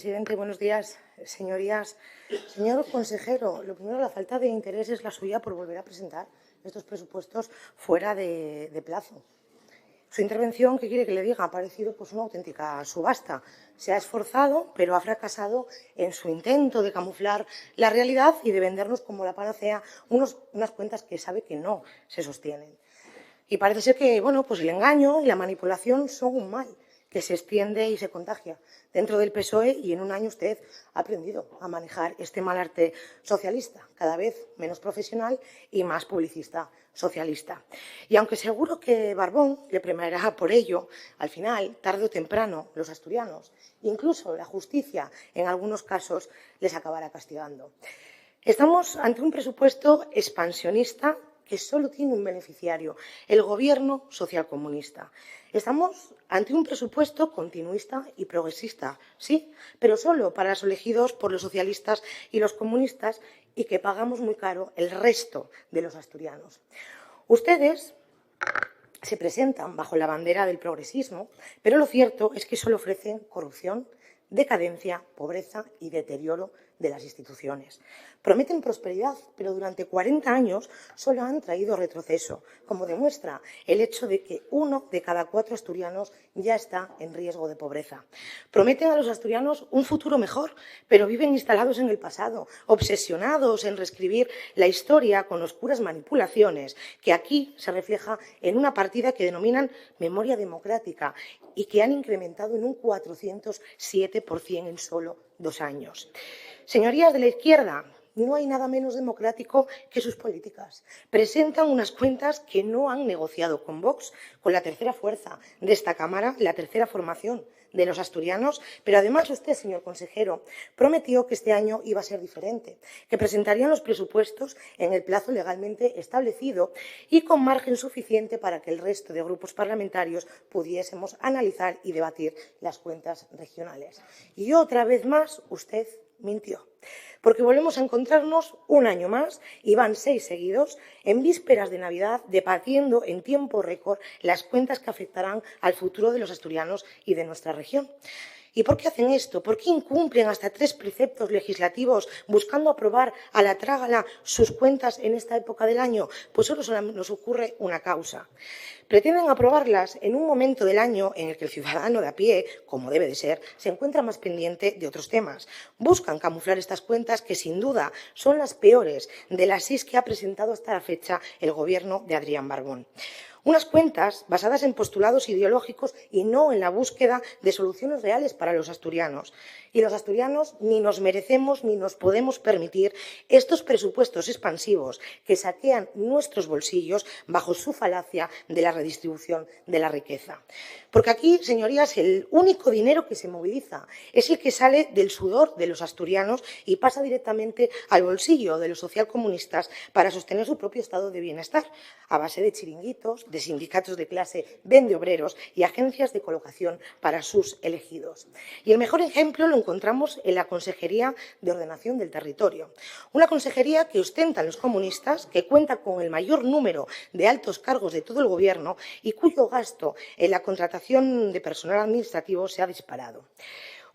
Presidente, buenos días, señorías. Señor consejero, lo primero, la falta de interés es la suya por volver a presentar estos presupuestos fuera de plazo. Su intervención, ¿qué quiere que le diga? Ha parecido una auténtica subasta. Se ha esforzado, pero ha fracasado en su intento de camuflar la realidad y de vendernos como la panacea unas cuentas que sabe que no se sostienen. Y parece ser que, el engaño y la manipulación son un mal que se extiende y se contagia dentro del PSOE, y en un año usted ha aprendido a manejar este mal arte socialista, cada vez menos profesional y más publicista socialista. Y aunque seguro que Barbón le premiará por ello, al final, tarde o temprano, los asturianos, incluso la justicia, en algunos casos, les acabará castigando. Estamos ante un presupuesto expansionista que solo tiene un beneficiario, el Gobierno socialcomunista. Estamos ante un presupuesto continuista y progresista, sí, pero solo para los elegidos por los socialistas y los comunistas, y que pagamos muy caro el resto de los asturianos. Ustedes se presentan bajo la bandera del progresismo, pero lo cierto es que solo ofrecen corrupción, decadencia, pobreza y deterioro de las instituciones. Prometen prosperidad, pero durante 40 años solo han traído retroceso, como demuestra el hecho de que 1 de cada 4 asturianos ya está en riesgo de pobreza. Prometen a los asturianos un futuro mejor, pero viven instalados en el pasado, obsesionados en reescribir la historia con oscuras manipulaciones, que aquí se refleja en una partida que denominan memoria democrática y que han incrementado en un 407% en solo 2 años. Señorías de la izquierda, no hay nada menos democrático que sus políticas. Presentan unas cuentas que no han negociado con Vox, con la tercera fuerza de esta Cámara, la tercera formación de los asturianos, pero además usted, señor consejero, prometió que este año iba a ser diferente, que presentarían los presupuestos en el plazo legalmente establecido y con margen suficiente para que el resto de grupos parlamentarios pudiésemos analizar y debatir las cuentas regionales. Y otra vez más, usted mintió, porque volvemos a encontrarnos un año más, y van 6 seguidos, en vísperas de Navidad, debatiendo en tiempo récord las cuentas que afectarán al futuro de los asturianos y de nuestra región. ¿Y por qué hacen esto? ¿Por qué incumplen hasta 3 preceptos legislativos buscando aprobar a la trágala sus cuentas en esta época del año? Pues solo nos ocurre una causa. Pretenden aprobarlas en un momento del año en el que el ciudadano de a pie, como debe de ser, se encuentra más pendiente de otros temas. Buscan camuflar estas cuentas que, sin duda, son las peores de las 6 que ha presentado hasta la fecha el Gobierno de Adrián Barbón. Unas cuentas basadas en postulados ideológicos y no en la búsqueda de soluciones reales para los asturianos. Y los asturianos ni nos merecemos ni nos podemos permitir estos presupuestos expansivos que saquean nuestros bolsillos bajo su falacia de la redistribución de la riqueza. Porque aquí, señorías, el único dinero que se moviliza es el que sale del sudor de los asturianos y pasa directamente al bolsillo de los socialcomunistas para sostener su propio estado de bienestar, a base de chiringuitos, de sindicatos de clase vendeobreros y agencias de colocación para sus elegidos. Y el mejor ejemplo lo encontramos en la Consejería de Ordenación del Territorio, una consejería que ostentan los comunistas, que cuenta con el mayor número de altos cargos de todo el Gobierno y cuyo gasto en la contratación de personal administrativo se ha disparado.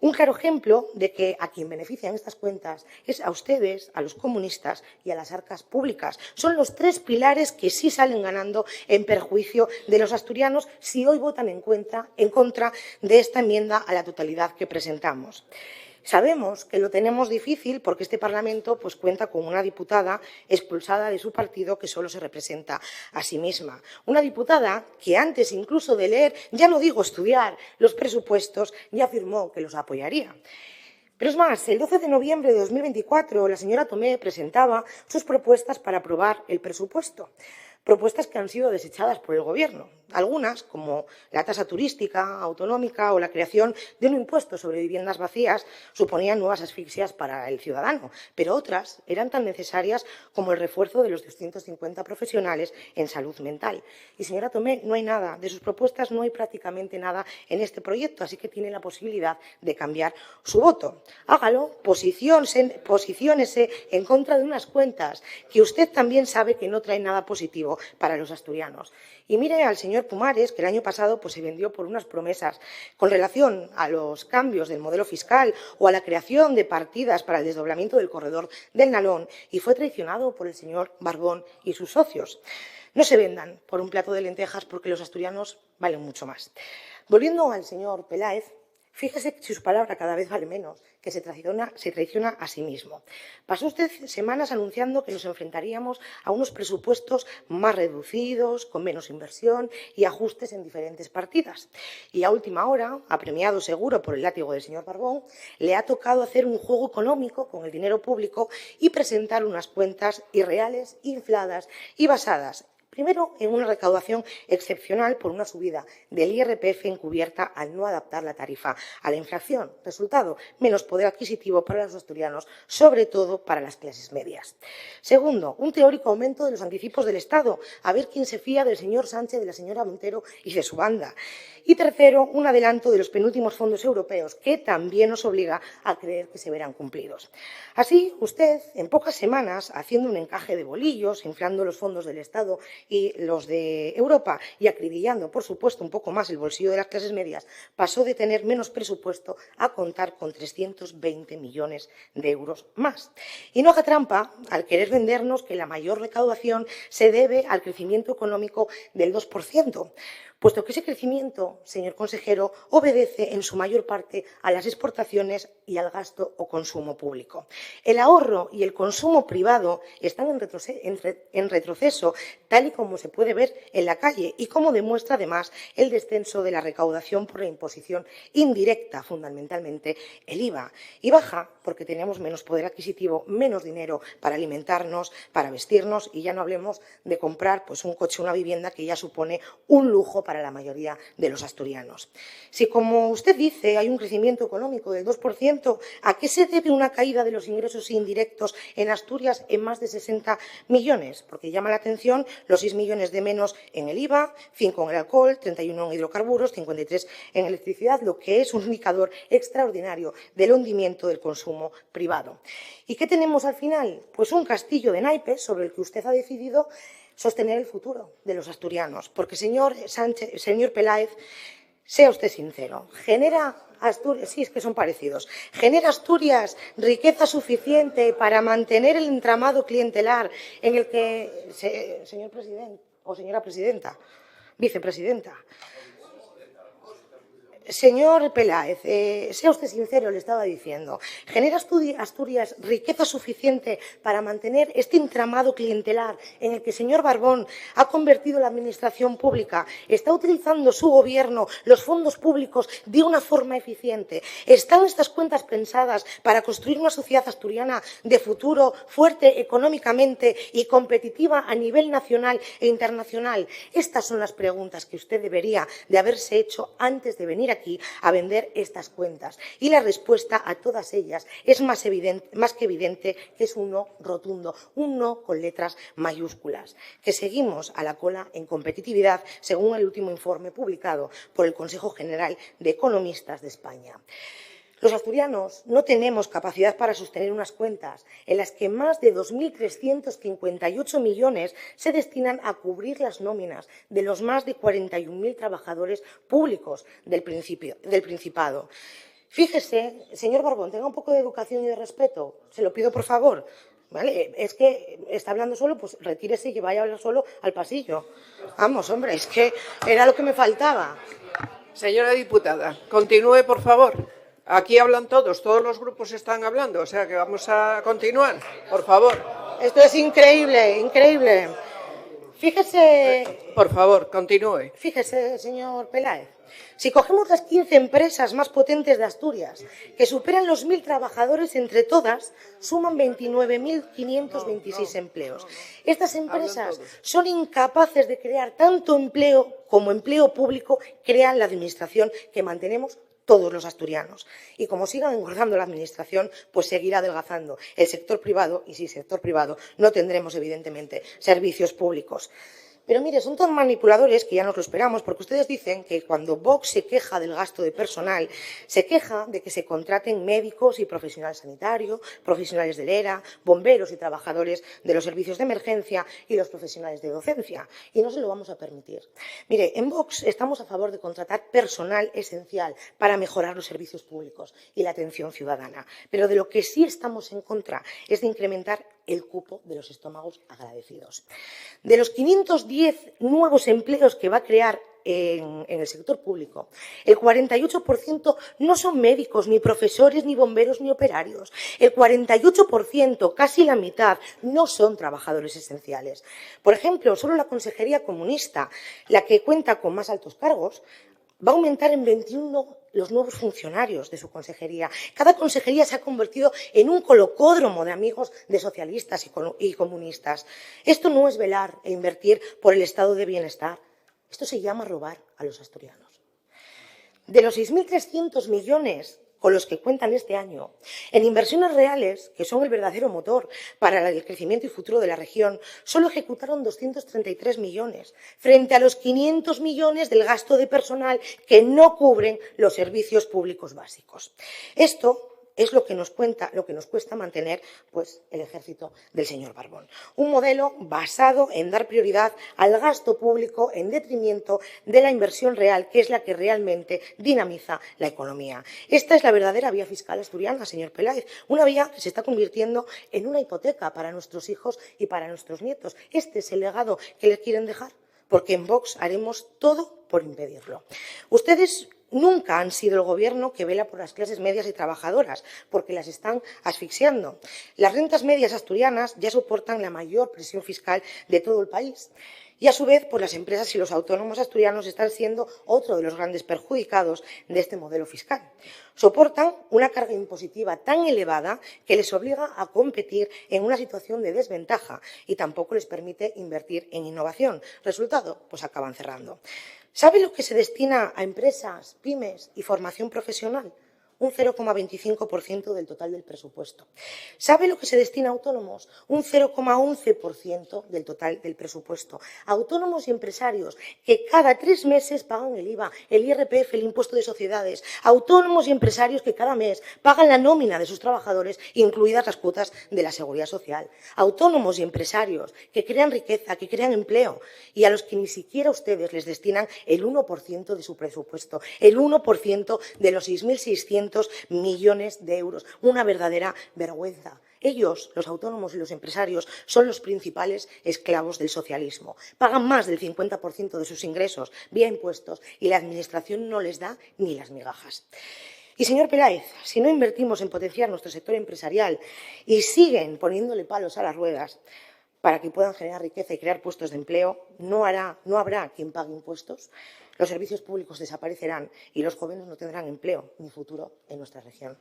Un claro ejemplo de que a quien benefician estas cuentas es a ustedes, a los comunistas y a las arcas públicas. Son los 3 pilares que sí salen ganando en perjuicio de los asturianos si hoy votan en contra de esta enmienda a la totalidad que presentamos. Sabemos que lo tenemos difícil porque este Parlamento cuenta con una diputada expulsada de su partido que solo se representa a sí misma. Una diputada que antes incluso de leer, ya no digo estudiar, los presupuestos, ya afirmó que los apoyaría. Pero es más, el 12 de noviembre de 2024 la señora Tomé presentaba sus propuestas para aprobar el presupuesto. Propuestas que han sido desechadas por el Gobierno. Algunas, como la tasa turística autonómica o la creación de un impuesto sobre viviendas vacías, suponían nuevas asfixias para el ciudadano, pero otras eran tan necesarias como el refuerzo de los 250 profesionales en salud mental. Y, señora Tomé, no hay nada de sus propuestas, no hay prácticamente nada en este proyecto, así que tiene la posibilidad de cambiar su voto. Hágalo, posiciónese en contra de unas cuentas que usted también sabe que no traen nada positivo para los asturianos. Y mire al señor señor Pumares, que el año pasado se vendió por unas promesas con relación a los cambios del modelo fiscal o a la creación de partidas para el desdoblamiento del corredor del Nalón y fue traicionado por el señor Barbón y sus socios. No se vendan por un plato de lentejas porque los asturianos valen mucho más. Volviendo al señor Peláez, fíjese que su palabra cada vez vale menos, que se traiciona a sí mismo. Pasó usted semanas anunciando que nos enfrentaríamos a unos presupuestos más reducidos, con menos inversión y ajustes en diferentes partidas. Y a última hora, apremiado seguro por el látigo del señor Barbón, le ha tocado hacer un juego económico con el dinero público y presentar unas cuentas irreales, infladas y basadas primero, en una recaudación excepcional por una subida del IRPF encubierta al no adaptar la tarifa a la inflación. Resultado, menos poder adquisitivo para los asturianos, sobre todo para las clases medias. Segundo, un teórico aumento de los anticipos del Estado, a ver quién se fía del señor Sánchez, de la señora Montero y de su banda. Y tercero, un adelanto de los penúltimos fondos europeos, que también nos obliga a creer que se verán cumplidos. Así, usted, en pocas semanas, haciendo un encaje de bolillos, inflando los fondos del Estado y los de Europa y acribillando, por supuesto, un poco más el bolsillo de las clases medias, pasó de tener menos presupuesto a contar con 320 millones de euros más. Y no haga trampa al querer vendernos que la mayor recaudación se debe al crecimiento económico del 2%. Puesto que ese crecimiento, señor consejero, obedece en su mayor parte a las exportaciones y al gasto o consumo público. El ahorro y el consumo privado están en retroceso, tal y como se puede ver en la calle y como demuestra además el descenso de la recaudación por la imposición indirecta, fundamentalmente el IVA. Y baja porque tenemos menos poder adquisitivo, menos dinero para alimentarnos, para vestirnos y ya no hablemos de comprar un coche o una vivienda que ya supone un lujo para la mayoría de los asturianos. Si, como usted dice, hay un crecimiento económico del 2%, ¿a qué se debe una caída de los ingresos indirectos en Asturias en más de 60 millones? Porque llama la atención los 6 millones de menos en el IVA, 5 en el alcohol, 31 en hidrocarburos, 53 en electricidad, lo que es un indicador extraordinario del hundimiento del consumo privado. ¿Y qué tenemos al final? Pues un castillo de naipes sobre el que usted ha decidido sostener el futuro de los asturianos. Porque, señor Peláez, sea usted sincero, ¿genera Asturias, sí, es que son parecidos, genera Asturias riqueza suficiente para mantener el entramado clientelar en el que, señor presidente o señora presidenta, vicepresidenta? Señor Peláez, sea usted sincero, le estaba diciendo, ¿genera Asturias riqueza suficiente para mantener este entramado clientelar en el que el señor Barbón ha convertido la administración pública? ¿Está utilizando su gobierno los fondos públicos de una forma eficiente? ¿Están estas cuentas pensadas para construir una sociedad asturiana de futuro, fuerte económicamente y competitiva a nivel nacional e internacional? Estas son las preguntas que usted debería de haberse hecho antes de venir aquí a vender estas cuentas. Y la respuesta a todas ellas es más que evidente que es un no rotundo, un no con letras mayúsculas, que seguimos a la cola en competitividad según el último informe publicado por el Consejo General de Economistas de España. Los asturianos no tenemos capacidad para sostener unas cuentas en las que más de 2.358 millones se destinan a cubrir las nóminas de los más de 41.000 trabajadores públicos del Principado. Fíjese, señor Barbón, tenga un poco de educación y de respeto, se lo pido por favor. ¿Vale? Es que está hablando solo, pues retírese y vaya a hablar solo al pasillo. Vamos, hombre, es que era lo que me faltaba. Señora diputada, continúe, por favor. Aquí hablan todos los grupos están hablando, o sea que vamos a continuar, por favor. Esto es increíble, increíble. Fíjese… Por favor, continúe. Fíjese, señor Peláez, si cogemos las 15 empresas más potentes de Asturias, que superan los 1.000 trabajadores entre todas, suman 29.526 empleos. Estas empresas son incapaces de crear tanto empleo como empleo público crean la administración que mantenemos todos los asturianos. Y como sigan engordando la administración, pues seguirá adelgazando el sector privado y sin sector privado no tendremos, evidentemente, servicios públicos. Pero mire, son tan manipuladores que ya nos lo esperamos, porque ustedes dicen que cuando Vox se queja del gasto de personal, se queja de que se contraten médicos y profesionales sanitarios, profesionales del ERA, bomberos y trabajadores de los servicios de emergencia y los profesionales de docencia. Y no se lo vamos a permitir. Mire, en Vox estamos a favor de contratar personal esencial para mejorar los servicios públicos y la atención ciudadana. Pero de lo que sí estamos en contra es de incrementar el cupo de los estómagos agradecidos. De los 510 nuevos empleos que va a crear en el sector público, el 48% no son médicos, ni profesores, ni bomberos, ni operarios. El 48%, casi la mitad, no son trabajadores esenciales. Por ejemplo, solo la Consejería Comunista, la que cuenta con más altos cargos, va a aumentar en 21 los nuevos funcionarios de su consejería. Cada consejería se ha convertido en un colocódromo de amigos de socialistas y comunistas. Esto no es velar e invertir por el estado de bienestar. Esto se llama robar a los asturianos. De los 6.300 millones con los que cuentan este año, en inversiones reales, que son el verdadero motor para el crecimiento y futuro de la región, solo ejecutaron 233 millones, frente a los 500 millones del gasto de personal que no cubren los servicios públicos básicos. Esto es lo que nos cuesta mantener el ejército del señor Barbón. Un modelo basado en dar prioridad al gasto público en detrimento de la inversión real, que es la que realmente dinamiza la economía. Esta es la verdadera vía fiscal asturiana, señor Peláez, una vía que se está convirtiendo en una hipoteca para nuestros hijos y para nuestros nietos. Este es el legado que les quieren dejar, porque en Vox haremos todo por impedirlo. Ustedes nunca han sido el gobierno que vela por las clases medias y trabajadoras, porque las están asfixiando. Las rentas medias asturianas ya soportan la mayor presión fiscal de todo el país. Y, a su vez, las empresas y los autónomos asturianos están siendo otro de los grandes perjudicados de este modelo fiscal. Soportan una carga impositiva tan elevada que les obliga a competir en una situación de desventaja y tampoco les permite invertir en innovación. Resultado, acaban cerrando. ¿Sabe lo que se destina a empresas, pymes y formación profesional? Un 0,25% del total del presupuesto. ¿Sabe lo que se destina a autónomos? Un 0,11% del total del presupuesto. Autónomos y empresarios que cada 3 meses pagan el IVA, el IRPF, el impuesto de sociedades. Autónomos y empresarios que cada mes pagan la nómina de sus trabajadores, incluidas las cuotas de la seguridad social. Autónomos y empresarios que crean riqueza, que crean empleo y a los que ni siquiera ustedes les destinan el 1% de su presupuesto, el 1% de los 6.600 millones de euros. Una verdadera vergüenza. Ellos, los autónomos y los empresarios, son los principales esclavos del socialismo. Pagan más del 50% de sus ingresos vía impuestos y la Administración no les da ni las migajas. Y, señor Peláez, si no invertimos en potenciar nuestro sector empresarial y siguen poniéndole palos a las ruedas para que puedan generar riqueza y crear puestos de empleo, no habrá quien pague impuestos, los servicios públicos desaparecerán y los jóvenes no tendrán empleo ni futuro en nuestra región.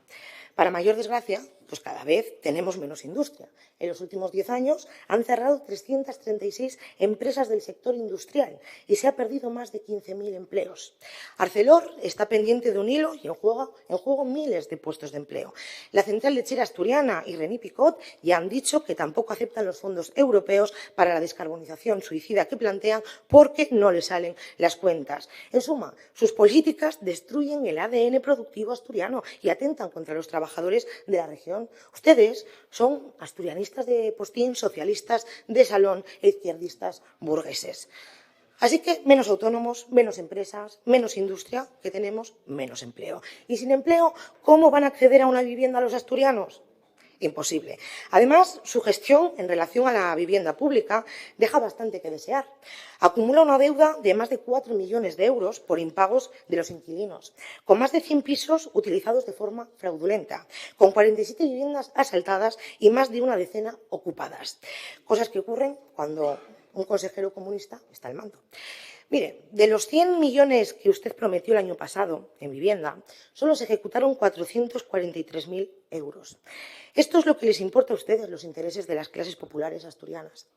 Para mayor desgracia, cada vez tenemos menos industria. En los últimos 10 años han cerrado 336 empresas del sector industrial y se ha perdido más de 15.000 empleos. Arcelor está pendiente de un hilo y en juego miles de puestos de empleo. La central lechera asturiana y René Picot ya han dicho que tampoco aceptan los fondos europeos para la descarbonización suicida que plantean porque no les salen las cuentas. En suma, sus políticas destruyen el ADN productivo asturiano y atentan contra los trabajadores de la región. Ustedes son asturianistas de postín, socialistas de salón e izquierdistas burgueses. Así que menos autónomos, menos empresas, menos industria, que tenemos menos empleo. Y sin empleo, ¿cómo van a acceder a una vivienda los asturianos? Imposible. Además, su gestión en relación a la vivienda pública deja bastante que desear. Acumula una deuda de más de 4 millones de euros por impagos de los inquilinos, con más de 100 pisos utilizados de forma fraudulenta, con 47 viviendas asaltadas y más de una decena ocupadas. Cosas que ocurren cuando un consejero comunista está al mando. Mire, de los 100 millones que usted prometió el año pasado en vivienda, solo se ejecutaron 443.000 euros. Esto es lo que les importa a ustedes, los intereses de las clases populares asturianas.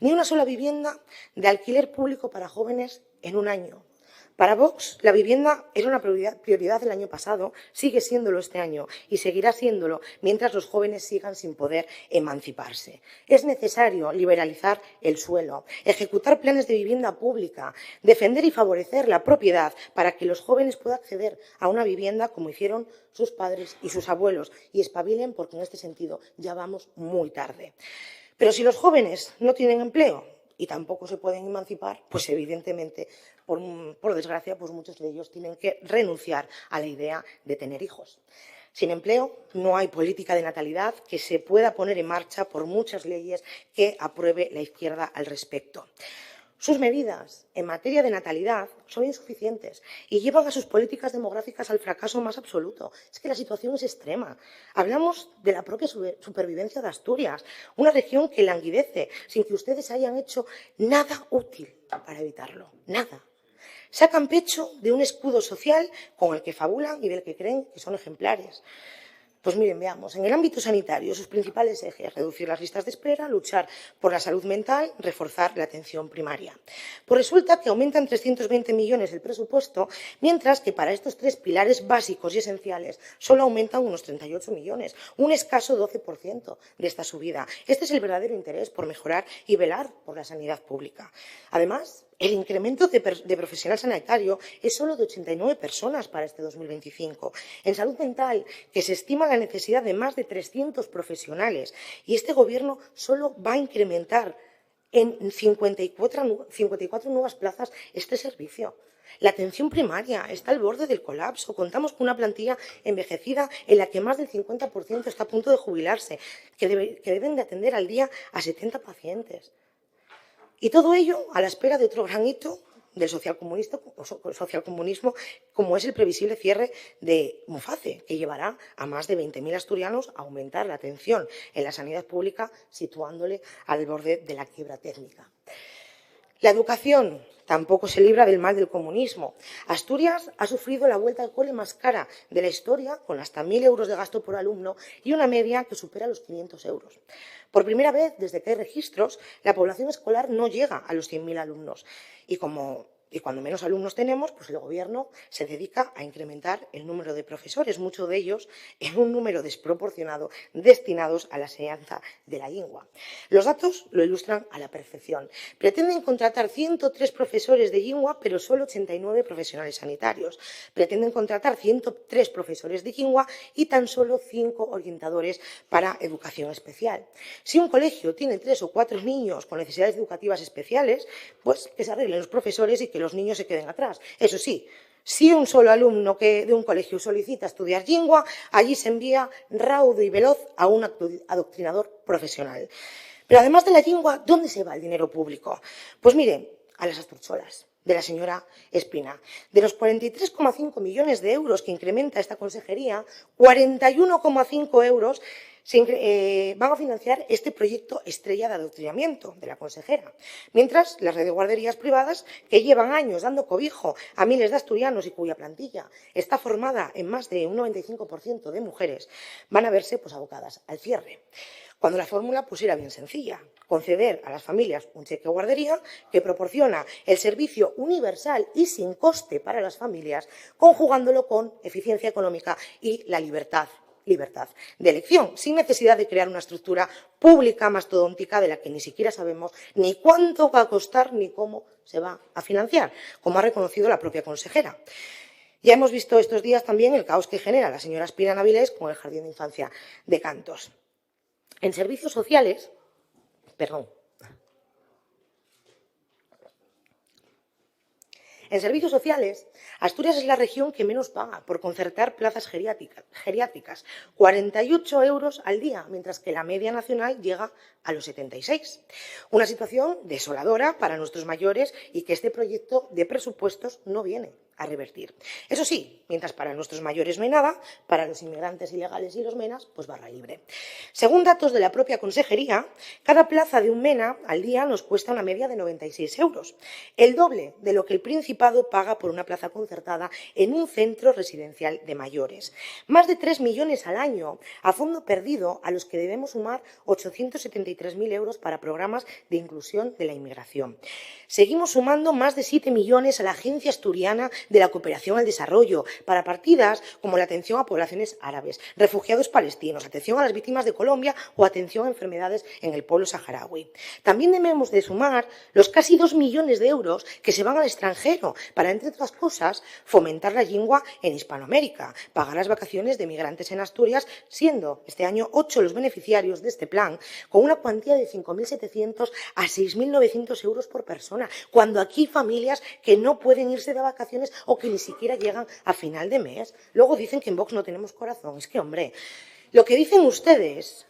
Ni una sola vivienda de alquiler público para jóvenes en un año. Para Vox, la vivienda era una prioridad del año pasado, sigue siéndolo este año y seguirá siéndolo mientras los jóvenes sigan sin poder emanciparse. Es necesario liberalizar el suelo, ejecutar planes de vivienda pública, defender y favorecer la propiedad para que los jóvenes puedan acceder a una vivienda como hicieron sus padres y sus abuelos y espabilen porque en este sentido ya vamos muy tarde. Pero si los jóvenes no tienen empleo y tampoco se pueden emancipar, pues evidentemente, por desgracia, pues muchos de ellos tienen que renunciar a la idea de tener hijos. Sin empleo, no hay política de natalidad que se pueda poner en marcha por muchas leyes que apruebe la izquierda al respecto. Sus medidas en materia de natalidad son insuficientes y llevan a sus políticas demográficas al fracaso más absoluto. Es que la situación es extrema. Hablamos de la propia supervivencia de Asturias, una región que languidece sin que ustedes hayan hecho nada útil para evitarlo, nada. Sacan pecho de un escudo social con el que fabulan y del que creen que son ejemplares. Pues miren, veamos, en el ámbito sanitario, sus principales ejes: reducir las listas de espera, luchar por la salud mental, reforzar la atención primaria. Pues resulta que aumentan 320 millones el presupuesto, mientras que para estos tres pilares básicos y esenciales solo aumentan unos 38 millones, un escaso 12% de esta subida. Este es el verdadero interés por mejorar y velar por la sanidad pública. Además, el incremento de profesional sanitario es solo de 89 personas para este 2025. En salud mental, que se estima la necesidad de más de 300 profesionales, y este Gobierno solo va a incrementar en 54 nuevas plazas este servicio. La atención primaria está al borde del colapso. Contamos con una plantilla envejecida en la que más del 50% está a punto de jubilarse, que deben de atender al día a 70 pacientes. Y todo ello a la espera de otro gran hito del socialcomunismo, como es el previsible cierre de Muface, que llevará a más de 20.000 asturianos a aumentar la atención en la sanidad pública, situándole al borde de la quiebra técnica. La educación tampoco se libra del mal del comunismo. Asturias ha sufrido la vuelta al cole más cara de la historia, con hasta 1.000 euros de gasto por alumno y una media que supera los 500 euros. Por primera vez, desde que hay registros, la población escolar no llega a los 100.000 alumnos. Y cuando menos alumnos tenemos, pues el Gobierno se dedica a incrementar el número de profesores, muchos de ellos en un número desproporcionado, destinados a la enseñanza de la lengua. Los datos lo ilustran a la perfección. Pretenden contratar 103 profesores de lengua, pero solo 89 profesionales sanitarios. Pretenden contratar 103 profesores de lengua y tan solo 5 orientadores para educación especial. Si un colegio tiene 3 o 4 niños con necesidades educativas especiales, pues que se arreglen los profesores y que los niños se queden atrás. Eso sí, si un solo alumno de un colegio solicita estudiar lengua, allí se envía raudo y veloz a un adoctrinador profesional. Pero además de la lengua, ¿dónde se va el dinero público? Pues miren, a las asturcholas de la señora Espina. De los 43,5 millones de euros que incrementa esta consejería, 41,5 euros van a financiar este proyecto estrella de adoctrinamiento de la consejera. Mientras, las redes de guarderías privadas, que llevan años dando cobijo a miles de asturianos y cuya plantilla está formada en más de un 95% de mujeres, van a verse abocadas al cierre. Cuando la fórmula era bien sencilla: conceder a las familias un cheque guardería que proporciona el servicio universal y sin coste para las familias, conjugándolo con eficiencia económica y la libertad de elección, sin necesidad de crear una estructura pública mastodóntica de la que ni siquiera sabemos ni cuánto va a costar ni cómo se va a financiar, como ha reconocido la propia consejera. Ya hemos visto estos días también el caos que genera la señora Espina Avilés con el Jardín de Infancia de Cantos. En servicios sociales, Asturias es la región que menos paga por concertar plazas geriátricas, 48 euros al día, mientras que la media nacional llega a los 76. Una situación desoladora para nuestros mayores y que este proyecto de presupuestos no viene a revertir. Eso sí, mientras para nuestros mayores no hay nada, para los inmigrantes ilegales y los MENAs, pues barra libre. Según datos de la propia consejería, cada plaza de un MENA al día nos cuesta una media de 96 euros, el doble de lo que el Principado paga por una plaza concertada en un centro residencial de mayores. Más de 3 millones al año, a fondo perdido, a los que debemos sumar 873.000 euros para programas de inclusión de la inmigración. Seguimos sumando más de 7 millones a la Agencia Asturiana de la Cooperación al Desarrollo para partidas como la atención a poblaciones árabes, refugiados palestinos, atención a las víctimas de Colombia o atención a enfermedades en el pueblo saharaui. También debemos de sumar los casi 2 millones de euros que se van al extranjero para, entre otras cosas, fomentar la lengua en Hispanoamérica, pagar las vacaciones de migrantes en Asturias, siendo este año 8 los beneficiarios de este plan, con una cuantía de 5.700 a 6.900 euros por persona, cuando aquí hay familias que no pueden irse de vacaciones o que ni siquiera llegan a final de mes. Luego dicen que en Vox no tenemos corazón. Es que, hombre, lo que dicen ustedes,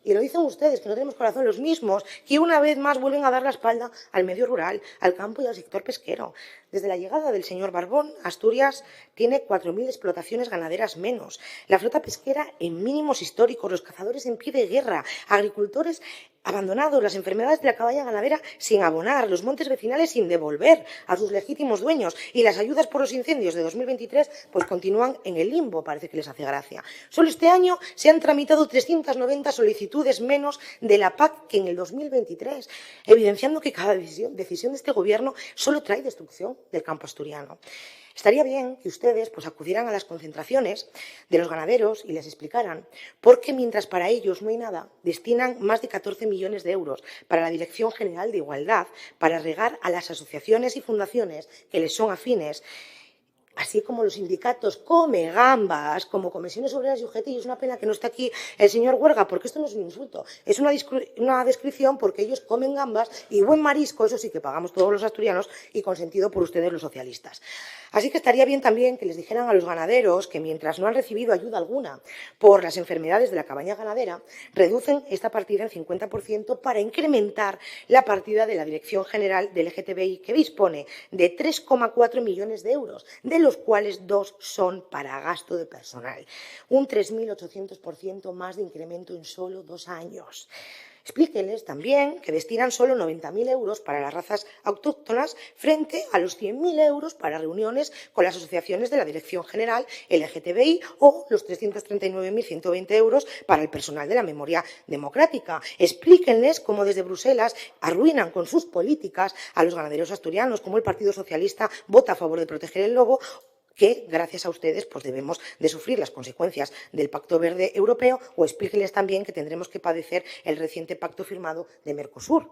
y lo dicen ustedes, que no tenemos corazón, los mismos que una vez más vuelven a dar la espalda al medio rural, al campo y al sector pesquero. Desde la llegada del señor Barbón, Asturias tiene 4.000 explotaciones ganaderas menos, la flota pesquera en mínimos históricos, los cazadores en pie de guerra, agricultores abandonados, las enfermedades de la cabaña ganadera sin abonar, los montes vecinales sin devolver a sus legítimos dueños y las ayudas por los incendios de 2023 pues continúan en el limbo, parece que les hace gracia. Solo este año se han tramitado 390 solicitudes menos de la PAC que en el 2023, evidenciando que cada decisión de este gobierno solo trae destrucción del campo asturiano. Estaría bien que ustedes pues, acudieran a las concentraciones de los ganaderos y les explicaran por qué, mientras para ellos no hay nada, destinan más de 14 millones de euros para la Dirección General de Igualdad, para regar a las asociaciones y fundaciones que les son afines, así como los sindicatos come gambas, como Comisiones Obreras y UGT, y es una pena que no esté aquí el señor Huerga, porque esto no es un insulto, es una descripción porque ellos comen gambas y buen marisco, eso sí que pagamos todos los asturianos y consentido por ustedes los socialistas. Así que estaría bien también que les dijeran a los ganaderos que mientras no han recibido ayuda alguna por las enfermedades de la cabaña ganadera, reducen esta partida en 50% para incrementar la partida de la Dirección General del LGTBI, que dispone de 3,4 millones de euros, de los cuales 2 son para gasto de personal. Un 3.800% más de incremento en solo 2 años. Explíquenles también que destinan solo 90.000 euros para las razas autóctonas frente a los 100.000 euros para reuniones con las asociaciones de la Dirección General LGTBI o los 339.120 euros para el personal de la memoria democrática. Explíquenles cómo desde Bruselas arruinan con sus políticas a los ganaderos asturianos, cómo el Partido Socialista vota a favor de proteger el lobo, que gracias a ustedes pues debemos de sufrir las consecuencias del Pacto Verde Europeo, o explíquenles también que tendremos que padecer el reciente pacto firmado de Mercosur.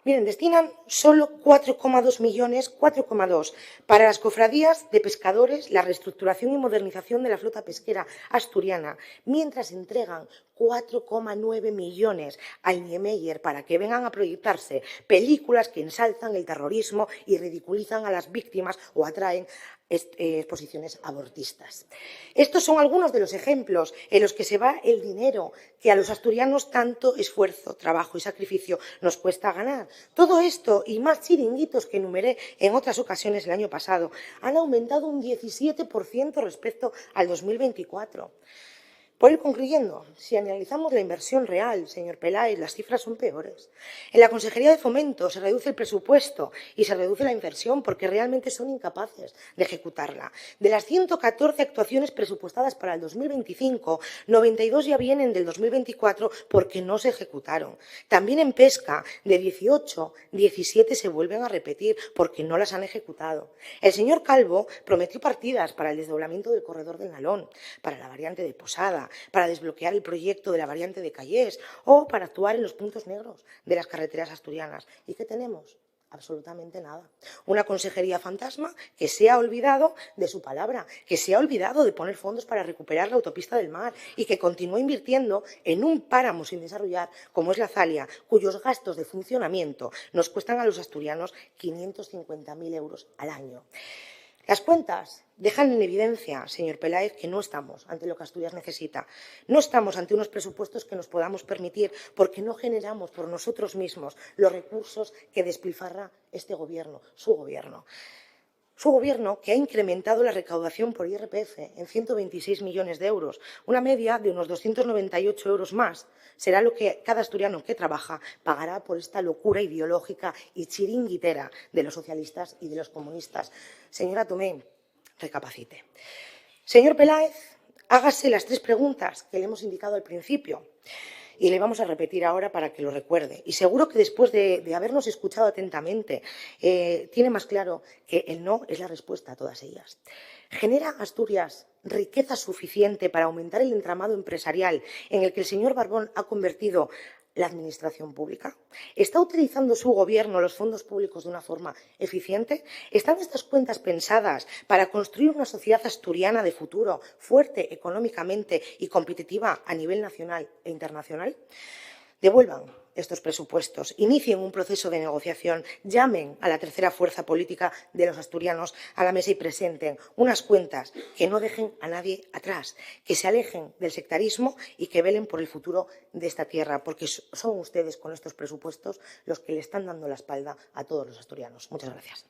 Miren, destinan solo 4,2 millones, 4,2 para las cofradías de pescadores, la reestructuración y modernización de la flota pesquera asturiana, mientras entregan 4,9 millones al Niemeyer para que vengan a proyectarse películas que ensalzan el terrorismo y ridiculizan a las víctimas o atraen exposiciones abortistas. Estos son algunos de los ejemplos en los que se va el dinero que a los asturianos tanto esfuerzo, trabajo y sacrificio nos cuesta ganar. Todo esto y más chiringuitos que enumeré en otras ocasiones el año pasado han aumentado un 17% respecto al 2024. Por ir concluyendo, si analizamos la inversión real, señor Peláez, las cifras son peores. En la Consejería de Fomento se reduce el presupuesto y se reduce la inversión porque realmente son incapaces de ejecutarla. De las 114 actuaciones presupuestadas para el 2025, 92 ya vienen del 2024 porque no se ejecutaron. También en pesca, de 18, 17 se vuelven a repetir porque no las han ejecutado. El señor Calvo prometió partidas para el desdoblamiento del corredor del Nalón, para la variante de Posada, para desbloquear el proyecto de la variante de Callés o para actuar en los puntos negros de las carreteras asturianas. ¿Y qué tenemos? Absolutamente nada. Una consejería fantasma que se ha olvidado de su palabra, que se ha olvidado de poner fondos para recuperar la autopista del mar y que continúa invirtiendo en un páramo sin desarrollar como es la Zalia, cuyos gastos de funcionamiento nos cuestan a los asturianos 550.000 euros al año. Las cuentas dejan en evidencia, señor Peláez, que no estamos ante lo que Asturias necesita. No estamos ante unos presupuestos que nos podamos permitir porque no generamos por nosotros mismos los recursos que despilfarra este gobierno, su gobierno. Su gobierno, que ha incrementado la recaudación por IRPF en 126 millones de euros, una media de unos 298 euros más, será lo que cada asturiano que trabaja pagará por esta locura ideológica y chiringuitera de los socialistas y de los comunistas. Señora Tomé, recapacite. Señor Peláez, hágase las 3 preguntas que le hemos indicado al principio. Y le vamos a repetir ahora para que lo recuerde. Y seguro que después de habernos escuchado atentamente, tiene más claro que el no es la respuesta a todas ellas. ¿Genera Asturias riqueza suficiente para aumentar el entramado empresarial en el que el señor Barbón ha convertido la administración pública? ¿Está utilizando su gobierno los fondos públicos de una forma eficiente? ¿Están estas cuentas pensadas para construir una sociedad asturiana de futuro, fuerte económicamente y competitiva a nivel nacional e internacional? Devuelvan estos presupuestos, inicien un proceso de negociación, llamen a la tercera fuerza política de los asturianos a la mesa y presenten unas cuentas que no dejen a nadie atrás, que se alejen del sectarismo y que velen por el futuro de esta tierra, porque son ustedes con estos presupuestos los que le están dando la espalda a todos los asturianos. Muchas gracias.